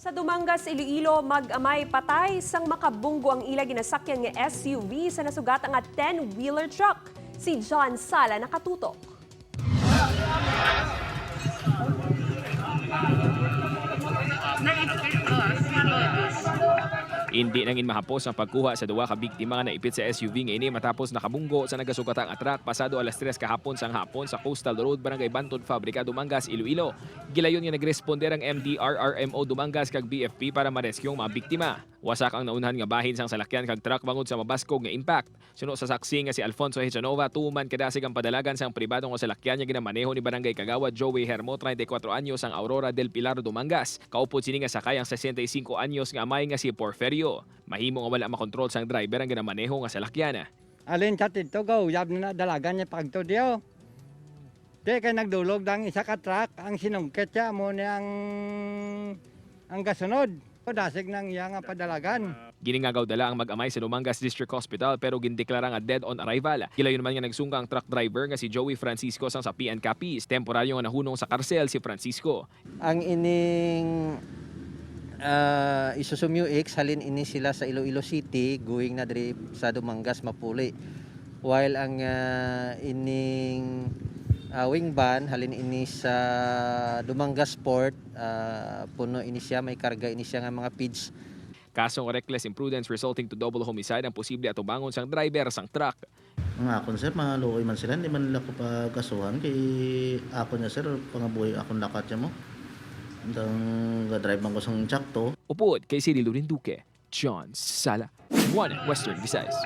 Sa Dumangas, Iloilo, mag-amay patay sang makabunggo ang ila ginasakyan nga SUV sa nasugatan nga 10-wheeler truck. Si John Sala nakatutok. Hindi nangin mahapos ang pagkuha sa duwa ka biktima nga naipit sa SUV nga ini matapos nakabunggo sa nagasugatan nga truck pasado alas 3 kahapon sang hapon sa Coastal Road, Barangay Bantod, Fabrika, Dumangas, Iloilo. Gilayon nga nagresponder ang MDRRMO Dumangas kag BFP para ma-rescue ang mga biktima. Wasak ang naunahan nga bahin sang salakyan kag truck bangod sa mabaskog nga impact. Suno sa saksi nga si Alfonso Hechanova, tuman kadasig ang padalagan sang pribadong nga salakyan nga ginamaneho ni Barangay Kagawad Joey Hermo, 34 anyos, ang Aurora del Pilar, Dumangas. Kaupod sini nga sakay ang 65 anyos nga amay nga si Porferio. Mahimo nga wala makontrol sang driver ang ginamaneho nga salakyan. Alin sa tito go, yab na dalagan niya pagto diyo. Di kay nagdulog dang isa ka truck, ang sinungkit siya mo ni ang gasunod. Dasig nang iya nga padalagan. Giningagaw dala ang mag-amay sa Dumangas District Hospital pero gindeklara nga dead on arrival. Gilayon naman nga nagsungga ang truck driver nga si Joey Francisco sang sa PN Capiz. Temporaryo nga nahunong sa karsel si Francisco. Ang ining Isuzu X halin ini sila sa Iloilo City going na diri sa Dumangas Mapuli. While ang ining wing van halin ini sa Dumangas Port, puno ini siya, may karga ini siya nga mga feeds. Kasong reckless imprudence resulting to double homicide ang posible atubangon sang driver sang truck. Mga akon sir, mga luoy man sila, hindi man nila ko pa kasuhan kay ako na sir, pangabuhay akong lakat mo. Ang drive man ko sang tsakto. Upod kay Cyril Duque, John Sala, One Western Visayas.